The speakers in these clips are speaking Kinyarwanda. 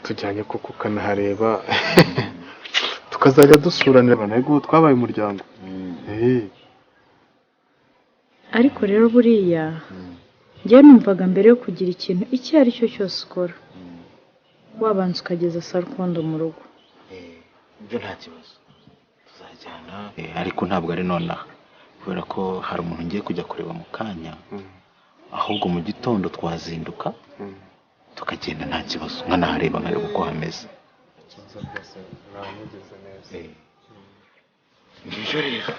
tujyanye koko ukanahareba tukazajya dusuranira ntabwo twabaye umuryango. ariko rero buriya njye numvaga mbere yo kugira ikintu icyo ari cyo cyose ukora wabanza ukageza sarukondo mu rugo. Ibyo nta kibazo tuzajyana, ariko ntabwo ari nonaha kubera ko hari umuntu ngiye kujya kureba mu kanya, ahubwo mu gitondo twazinduka tukagenda nta kibazo nkanahareba nkareba uko hameze. Nibyo rero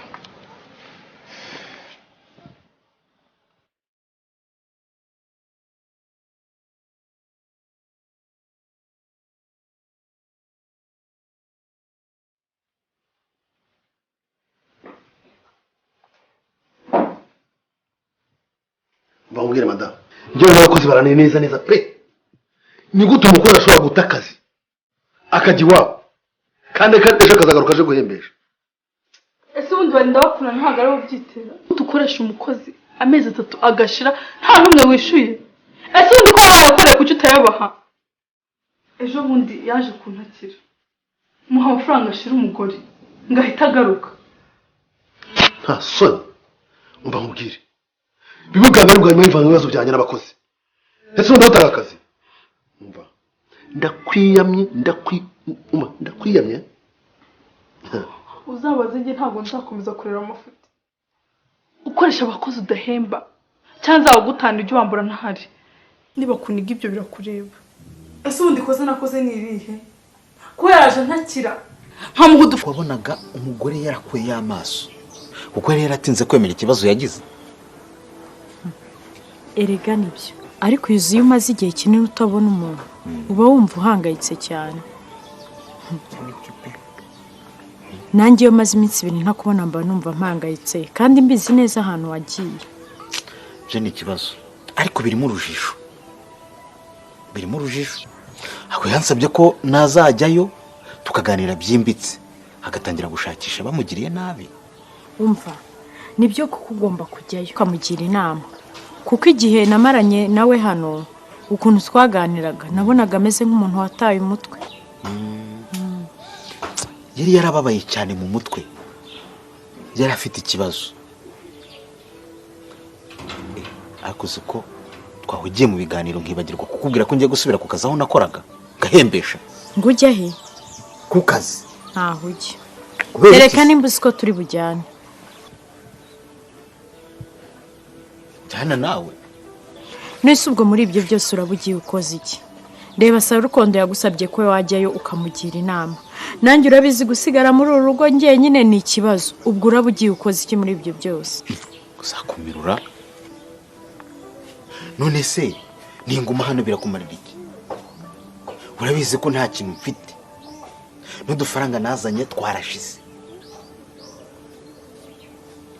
bamubwire madamu njyewe n'abakozi baraneye neza pe. Ni gute umukuru ashobora guta akazi akajya iwabo kandi ejo akazagaruka aje guhembesha? ese ubundi barinda bakuna ntabwo ari ubyitera dukoresha umukozi amezi 3 agashira nta numwe wishuye. ese ubundi ko wayakoreye kuki utayabaha? ejo bundi yaje kuntakira muha amafaranga ashira umugore ngahita agaruka. Nta soni. Umva nkubwire bibuganga ari bwa impamvu ibibazo byanjye n'abakozi. ese ubundi utanga akazi? Umva ndakwiyamye uzabaze njye ntabwo nzakomeza kurera amafuti ukoresha abakozi udahemba cyangwa nzagutana ibyo wambura ntahari. niba kuniga ibyo birakureba. ese ubundi koze nakoze ni irihe ko yaje ntakira nkamuhudu? wabonaga umugore yarakuye amaso kuko yari yaratinze kwemera ikibazo yagize. Erega nibyo, ariko yuzuye umaze igihe kinini utabona umuntu uba wumva uhangayitse cyane. nanjye iyo maze iminsi 2 ntakubona mba numva mpangayitse kandi mbizi neza ahantu wagiye. Je ni ikibazo ariko birimo urujijo. Ako yansabye ko nazajyayo tukaganira byimbitse agatangira gushakisha bamugiriye nabi. Umva nibyo kuko ugomba kujyayo ukamugira inama, kuko igihe namaranye nawe hano ukuntu twaganiraga nabonaga ameze nk'umuntu wataye umutwe. Yari yarababaye cyane mu mutwe, yari afite ikibazo. Akoze ko twahugiye mu biganiro nkibagirwa kukubwira ko ngiye gusubira ku kazi aho nakoraga gahembesha. Ngo ujya he? Ku kazi. Ntaho ujya. Tereka nimbuzi ko turi bujyane. Jana nawe. Nese ubwo muri ibyo byose urabugiye ukoze iki? Reba Sarukondo yagusabye ko wajyayo ukamugira inama. Nanjye urabizi gusigara muri uru rugo njyenyine ni ikibazo. Ubwo urabugiye ukoze iki muri ibyo byose? Gusakumirura. None se ninguma hano birakumarira iki? Urabizi ko nta kintu mfite. N'udufaranga nazanye twarashize.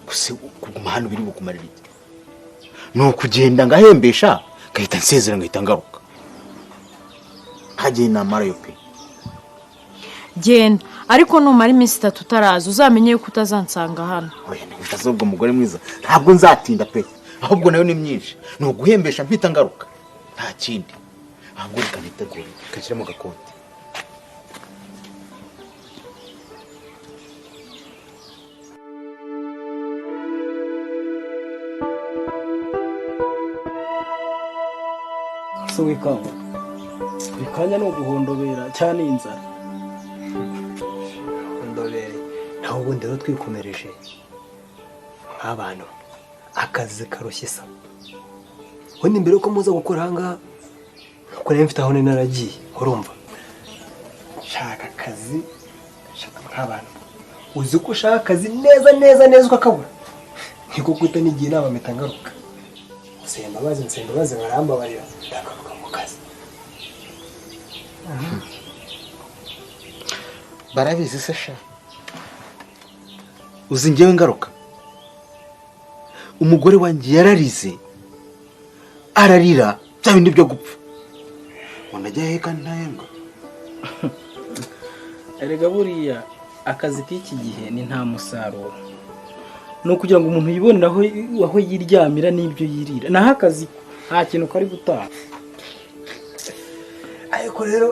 Gusa kuguma hano biri bukumarira iki? No kugenda ngahembesha gahita nsezera ngahita ngaruka. Hagiye namara yo pe. Genda, ariko numara iminsi 3 utaraza uzamenye yuko utazansanga hano. Oya ntazobwo umugore mwiza. Ntabwo nzatinda pe. Ahubwo nayo ni myinshi. No guhembesha mpita ngaruka. Nta kindi. Ahubwo reka nitegure kashira mu gakonti. Wikanga bikanya no guhondobera cyane inzara ndobere naho ubundi rero twikomereje nk'abantu akazi karushye sa wende mbere ko muza gukora hanga uko rero mfite aho naragiye urumva shaka akazi shaka nk'abantu uzi ko ushaka akazi neza ukakabura niko kwita n'igihe inama metangaruka nsembabazi nkarambabarira ndakaruka mu kazi. Barabizi se sha. Uzi ngewe ngaruka. Umugore wanjye yararize. Ararira bya bindi byo gupfa. Wanajya he kandi ntahembwa. Erega buriya akazi k'iki gihe ni nta musaruro. No kugira ngo umuntu yibonera aho yiryamira n'ibyo yirira. Naho akazi nta kintu kari gutaha. Ariko rero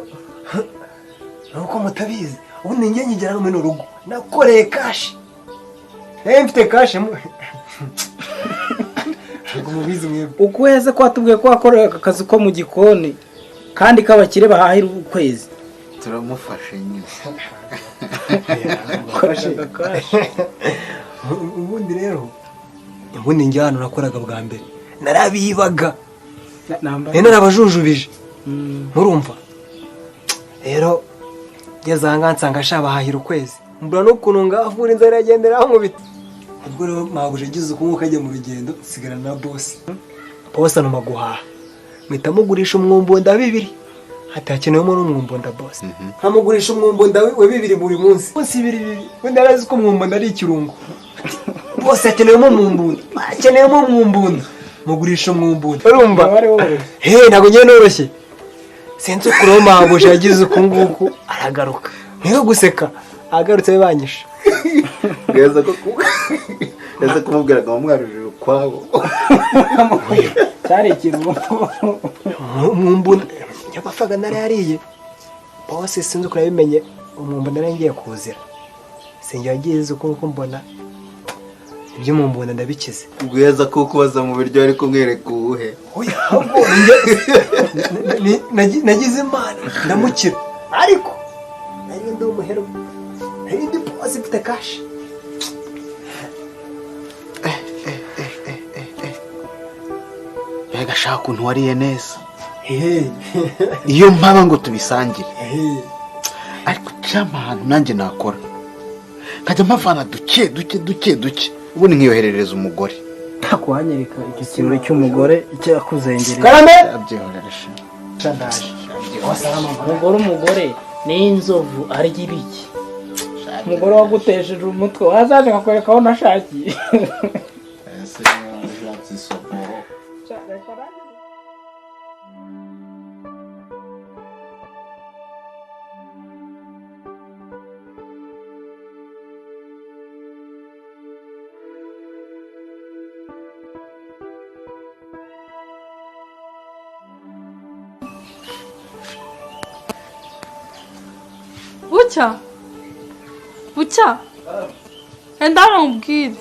nuko mutabizi ubundi njye nkigera no muri urugo nakoreye kashi mfite kashi ntabwo mubizi mwebwe ukwezi ko watubwiye ko wakorera aka kazi ko mu gikoni kandi k'abakire bahahira ukwezi turamufashe nyine ubundi rero ubundi njye hano nakoraga bwa mbere narabibaga narabajujubije murumva rero ngeze aha ngaha nsanga ashabahahira ukwezi mbura n'ukuntu ngavura inzara iragendera mu biti ubwo rero mpabuje ngize ukuntu kajya mu rugendo nsigara na bosi anuma guhaha mpita mugurisha umwumbunda 2 hatakenewemo n'umwumbunda bosi nkamugurisha umwumbunda we 2 buri munsi 2 wenda arazi ko umwumbunda ari ikirungo bose akenewemo umwumbunda mugurisha umwumbunda urumva ntabwo ngiye noroshye sinzi ukuntu mpabuje yagize uku nguku aragaruka niyo guseka agarutse banyisha neza kumubwira ngo mwarujije ukwabo cyari ikirungo umwumbunda nyamafaga narariye bose sinzi uko yabimenye umwumbunda narangiye kuzira sinjye yagize uko mbona ibyo umwumbunda ndabikize ubweza ko kubaza mu biryo ari kumwereka uwuhe nagize imana ndamukira ariko nari ndi umuhero nari ndi bosi mfite kashi yega shaka ukuntu wariye neza iyo mpaba ngo tubisangire ariko cyama ahantu nanjye nakora nkajya mpavana duke ubundi nkiyoherereza umugore ntakuhanyereka icyo kirori cy'umugore cyakuzengereye abyihoreresha umugore ni inzovu arya ibiki umugore wagutesheje umutwe wazaje akakwereka aho nashakiye bucya enda hano nkubwire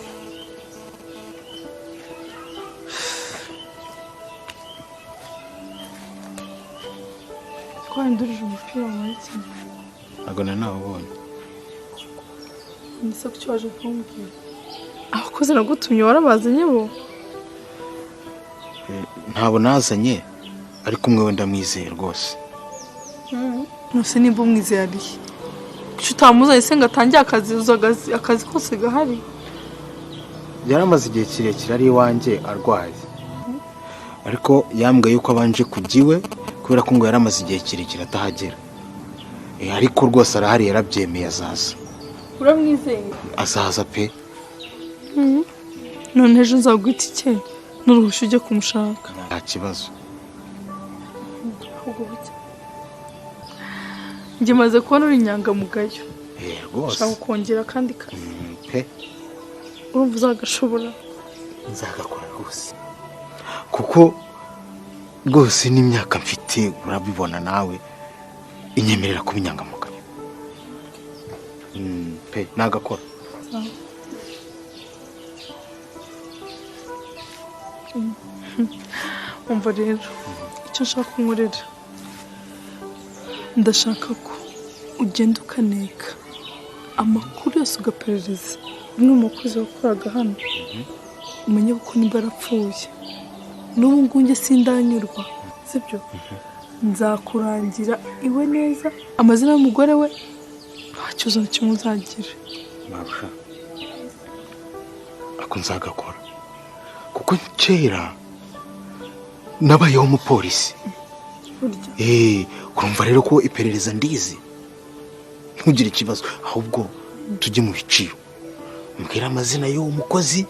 twahindurije umupira wamanitse ntabwo nanawubonye ndetse ko icyo waje kumbwira abakozi nagutumye warabazanye bo ntabwo nazanye ariko umwe wenda mwizeye rwose nose nimba umwizeye arihe kuki utamuzanye se ngo atangire akazi kose gahari yaramaze igihe kirekire ari iwanjye arwaye ariko yambwiye yuko abanje kujya iwe kubera ko ngo yaramaze igihe kirekire atahagera ariko rwose arahari yarabyemeye azaza uramwizeye azaza pe none ejo nzaguhita icye n'uruhushya ujye kumushaka nta kibazo njye maze kubona uri inyangamugayo rwose ushaka kongera akandi kazi pe urumva uzagashobora nzagakora rwose kuko rwose n'imyaka mfite urabibona nawe inyemerera kuba inyangamugayo pe nagakora umva rero icyo nshaka kunkorera ndashaka ko ugenda ukaneka amakuru yose ugaperereza umwe mu bakozi wakoraga hano umenye ko nimba yarapfuye n'ubu ngubu njye sindanyurwa sibyo nzakurangira iwe neza amazina y'umugore we nta kibazo na kimwe uzagira mabusha ako nzagakora kuko kera nabayeho umupolisi urumva rero ko iperereza ndizi ntugire ikibazo ahubwo tujye mu biciro umbwire amazina y'uwo mukozi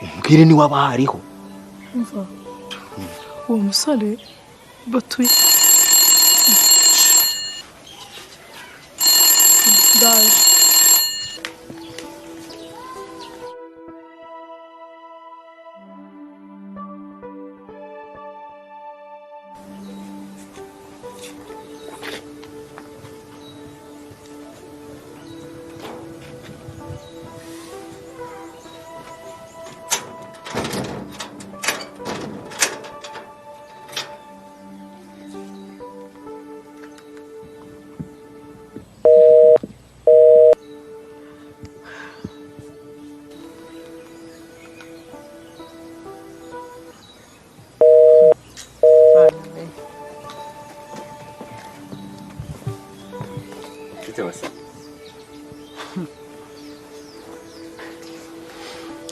umbwire niba aba hariho uwo musore batuye ndaje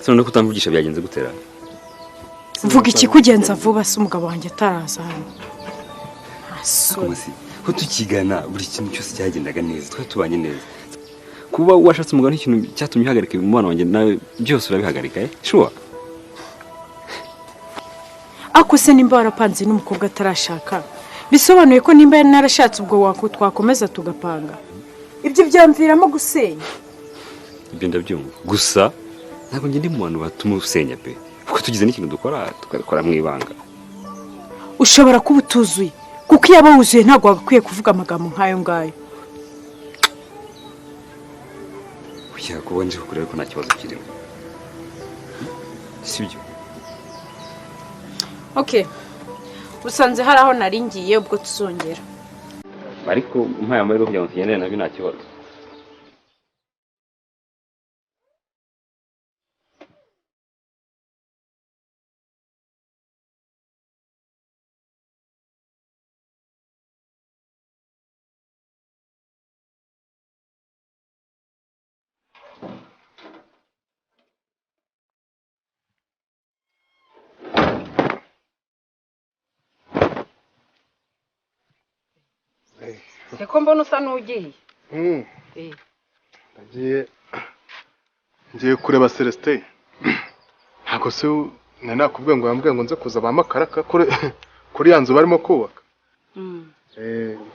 none ko utamvugisha byagenze gutera mvuga ikikugenza vuba se umugabo wanjye ataraza hano komasi ko tukigana buri kintu cyose cyagendaga neza twa tubanye neza kuba washatse umugabo n'ikintu cyatumye uhagarika umubano wanjye nawe byose urabihagarika sure ako se nimba warapanze n'umukobwa atarashaka bisobanuye ko nimba yari narashatse ubwo twakomeza tugapanga ibyo byamviramo gusenya ibyo ndabyumva gusa ntabwo njye ndi mu bantu batuma usenya pe kuko tugize n'ikintu dukora tukabikora mu ibanga ushobora kuba utuzuye kuko iyo aba wuzuye ntabwo wagakwiye kuvuga amagambo nk'ayo ngayo kugira ngo ubone ko nta kibazo kirimo sibyo okay usanze hari aho naringiye ubwo tuzongera ariko mpaye amahirwe kugira ngo tugendane nabyo nta kibazo Seko mbona usa n'ugiye. Ngiye kureba Celestin. Ntabwo se nakubwiye ngo yambwiye ngo nze kuza bamakaraka kuri yanzu barimo kubaka.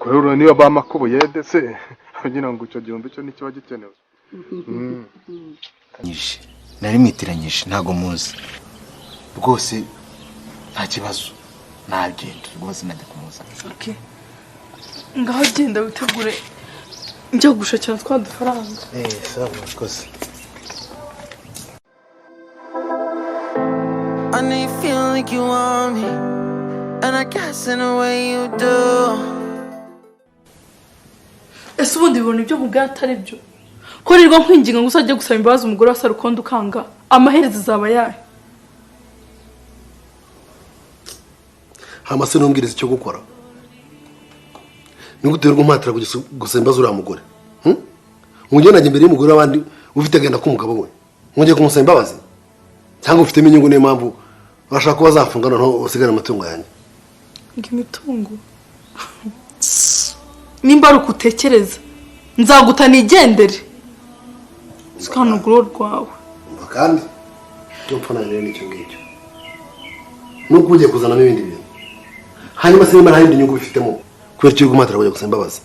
Rero niba bamakubuye se kugira ngo icyo gihombo cyo nicyo gikenewe. Nari mitiranyije ntago muzi. Rwose nta kibazo. Nagenda rwose najya kumuza. Okay. Ngaho genda witegure njya gushakira twa dufaranga. Sawa rwose. I know you feel like you want me, and I guess in a way you do. Ese ubundi ibintu ibyo mubwira atari byo. Ko rirwa nkwinginga ngo usajye gusaba imbabazi umugore wa Sarukondo ukanga amaherezo zaba yahe. Hamase numbwiriza icyo gukora. Niguterwa umpatira gusembaza uriya mugore. Ngiye najye imbere y'umugore w'abandi ufite agenda k'umugabo we. Ngiye kumusaba imbabazi. Cyangwa ufite inyungu niyo mpamvu urashaka kuba zafungana no usigara amatungo yanjye. Ngimitungo. Nimba ari ukutekereza nzaguta nigendere. Sikano guro rwawe. Kandi cyo mpfana rero nicyo ngicyo. Nuko ugiye kuzana n'ibindi bintu. Hanyuma se nimba nta yindi nyungu bifitemo. Kubera cyo gumatira kujya gusaba imbabazi.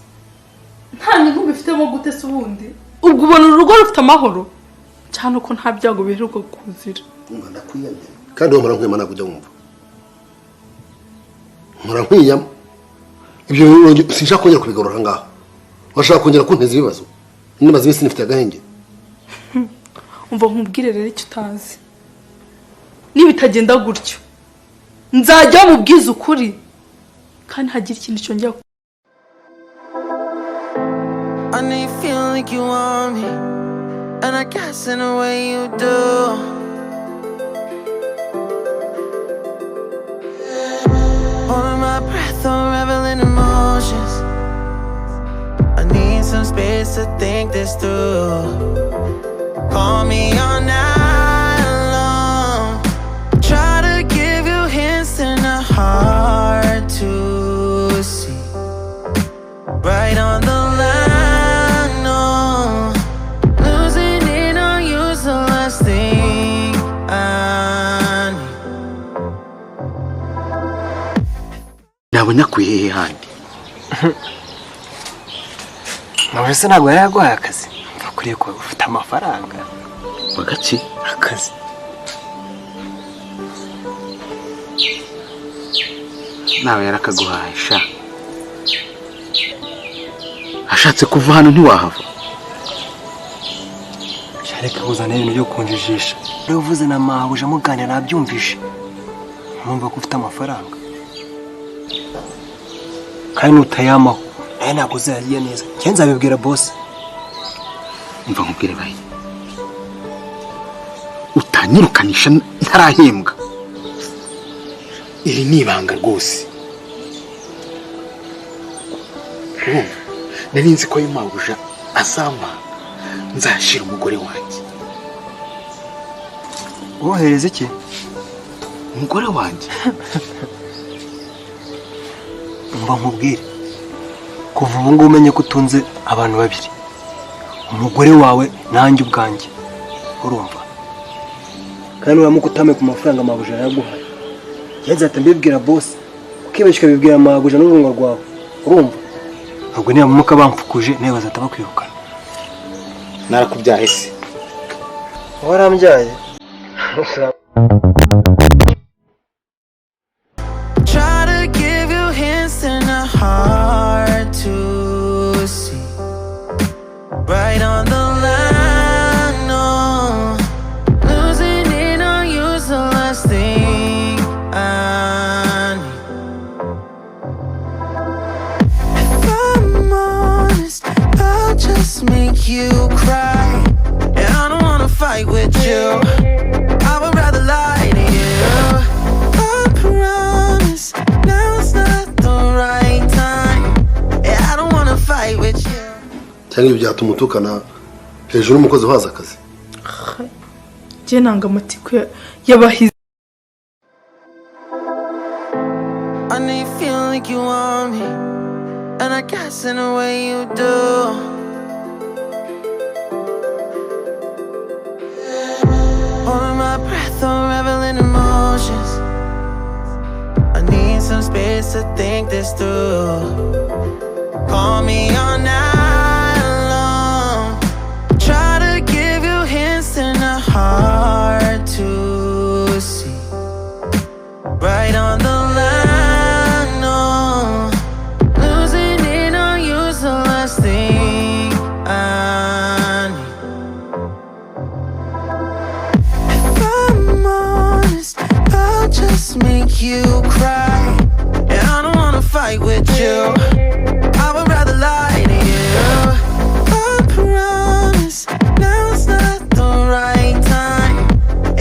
Nta nyungu bifitemo gute se ubundi? Ubwo ubona urugo rufite amahoro cyane uko nta byago biheruka kuzira. Ndakwiyamye. Kandi wo murankwiyama nakujya wumva. Murankwiyama. Ibyo sinshaka kongera kubigarura ngaho. Washaka kongera kunteza ibibazo. Nimaze iminsi nifite agahenge. Umva nkubwire rero icyo utazi. Nibitagenda gutyo nzajya mubwiza ukuri kandi hagira ikintu cyongera. I know you feel like you want me, and I guess in a way you do. Holding my breath, unraveling emotions. I need some space to think this through. Call me all night long. Try to give you hints and a hard to see. Right on the line, no. Losing it on you's the last thing I need. Nabona kwihehe handi. Nawe se ntabwo yari yaguhaye akazi. Akuriye ko ufite amafaranga. Wagaki Akazi. nawe yarakaguhaye sha. Ashatse kuva hano ntiwahava. Shareka kuzana ibintu byo kunjijisha. Rero uvuze na mabuja muganira nabyumvishe. Numva ko ufite amafaranga. Kandi utayamaho. Naye ntabwo uzariye neza. Cyenza bibwira boss. Umva nkubwire bayi. Utanyirukanisha ntarahembwa. Iri ni ibanga rwose. Nari nzi ko yimabuja azama nzashira umugore wanjye. wohereza iki? umugore wanjye. Mba nkubwire kuva ubu ngubu umenye ko utunze abantu babiri, umugore wawe nanjye ubwanjye, urumva? Kandi uramuka utame ku mafaranga mabuja yaguhaye, yazahita mbibwira boss, ukibeshya ukabibwira mabuja n'urungo rwawe, urumva? Ubwo niba muka bampfukuje nawe bazahita bakwirukana. Narakubyaye se. Warambyaye? Try to give you hints and a hard to see. Right on the line, no. Losing it on you's the last thing I need. If I'm honest, I'll just make you cry. And I don't wanna fight with you, I would rather lie to you. I promise now's not the right time. And I don't wanna fight with you. cyangwa ibi byatuma utukana hejuru y'umukozi waza akazi. njye nanga amatiko y'abahizi. I need feel like you want me, and I guess in a way you do. Holding my breath, unraveling emotions. I need some space to think this through. Call me all night long. Try to give you hints and a hard to see. Right on the line, no. Losing it on you's the last thing I need. If I'm honest, I'll just make you cry. And I don't wanna fight with you, I would rather lie to you. I promise now's not the right time.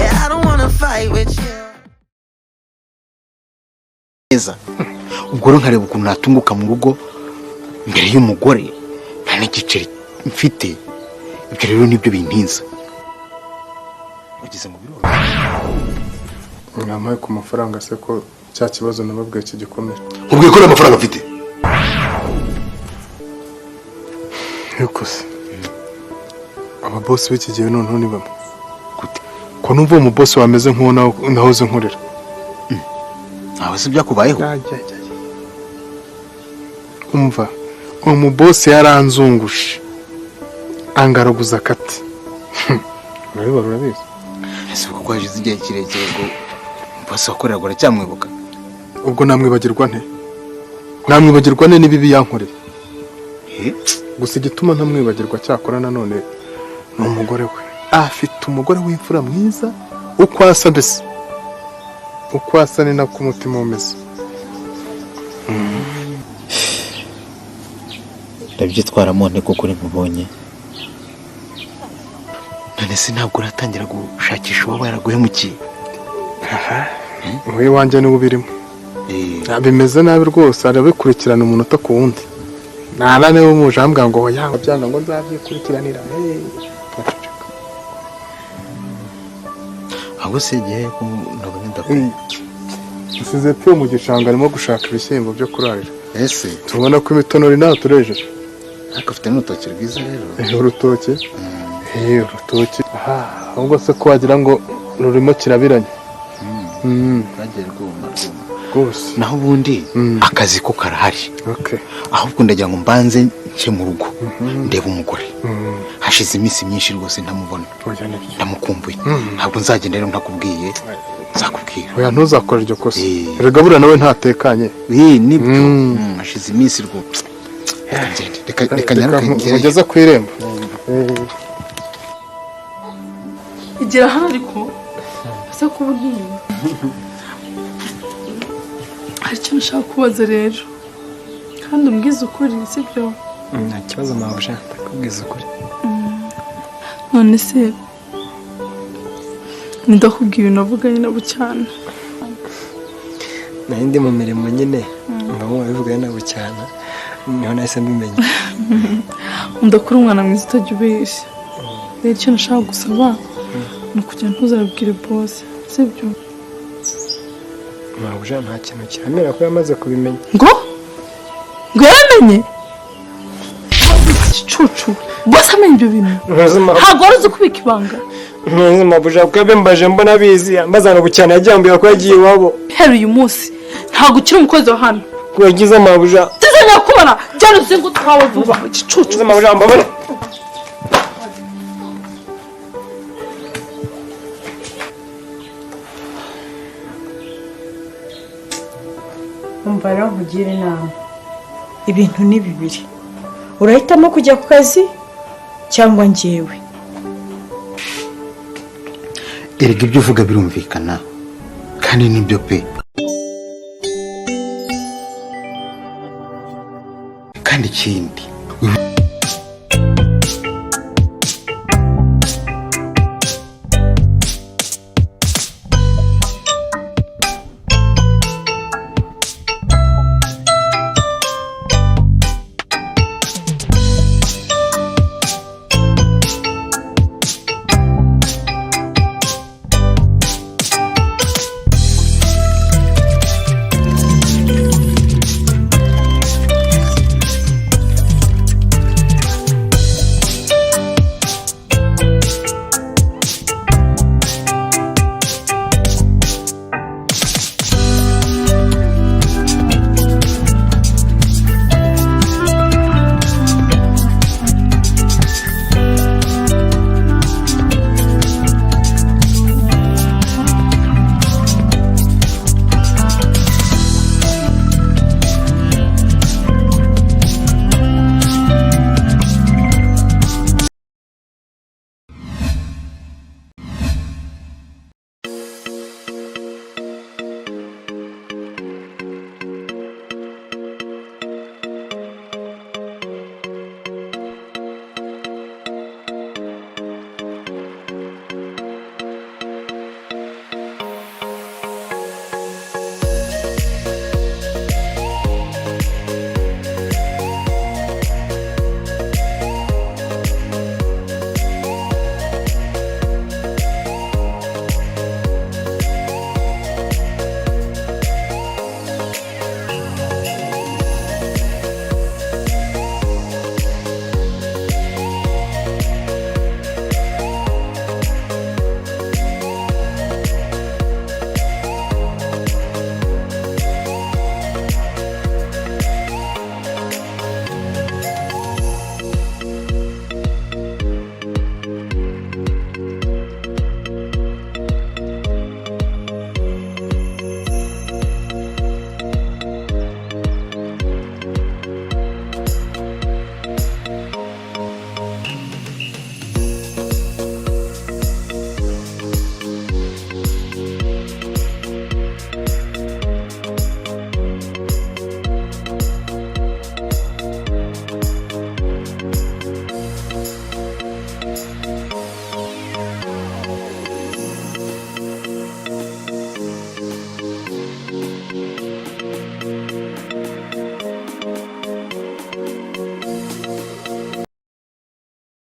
And I don't wanna fight with you. ubwo rero nkareba ukuntu natunguka mu rugo mbere y'umugore nta n'igiceri mfite. Ibyo rero nibyo bintinza. Ugeze mu biro mwamaye ku mafaranga se ko cya kibazo nababwiye kigikomeye. Ubwiye ko n'amafaranga mfite. Yuko se aba boss b'iki gihe noneho ni bamwe gute ko numva uwo boss wameze nk'uwo nahoze nkorera. ntawe se byakubayeho. umva uwo boss yaranzungushe angaraguza kati. Urabizi ese kuko hashize igihe kirekire ngo boss wakorera gora cyamwibuka. ubwo namwibagirwa nte n'ibibi yankoreye. gusa igituma ntamwibagirwa cyakora nanone ni umugore we. afite umugore w'imfura mwiza uko asa, mbese uko asa ni nako umutima umeze. ndabyitwaramo nte kuko uri mubonye. none se ntabwo uratangira gushakisha uwo yaraguhemukiye. wowe wanjye niwe ubirimo. bimeze nabi rwose, arabikurikirana umunota ku wundi. nara niwe umujambwa ngo yanga byanga ngo nzabyikurikiranira. ahubwo se igihe ntabwo ndakwiye. usize pe mu gishanga arimo gushaka ibishyimbo byo kurarira. ese tubona ko imitonore nta tureje. ariko afite n'urutoki rwiza rero. urutoki urutoki. ahubwo se ko wagira ngo rurimo kirabiranye. bagiye rwuma rwose. naho ubundi akazi ko karahari. ahubwo ndagira ngo mbanze nce mu rugo ndeba umugore. hashize iminsi myinshi rwose ntamubona, ndamukumbuye. ntabwo nzagenda rero ntakubwiye, nzakubwira. oya ntuzakora iryo kosa. erega buriya nawe ntatekanye. nibyo hashize iminsi rwose. reka nyaruke ugeze ku irembo. igera hano ariko asa kuba ntinya. hari icyo nashaka kubaza rero kandi umbwiza ukuri, sibyo? nta kibazo mabuja, ndakubwiza ukuri. none se ndakubwiye unavuganye nabo cyane. nari ndi mu mirimo nyine mbamo bivuganye nabo cyane, niho nahise mbimenya. ndakura umwana mwiza utajya ubeshya. rero icyo nashaka gusaba ni ukugira ntuzabibwire bose sibyo mabuja nta kintu kiramera ko yamaze kubimenya ngo yaramenye igicucu bose amenye ibyo bintu ntabwo wari uzi kubika ibanga mabuja kuko yabimbaje mbona abizi ambazana bucyane yagiye ko yagiye iwabo hera uyu munsi ntabwo ukiri umukozi wa hano ko yagize mabuja tuzongera kubona byari uzi ngo twawe vuba igicucu mabuja mbabare umva rero nkugire inama ibintu ni bibiri urahitamo kujya ku kazi cyangwa njyewe erega ibyo uvuga birumvikana kandi nibyo pe kandi ikindi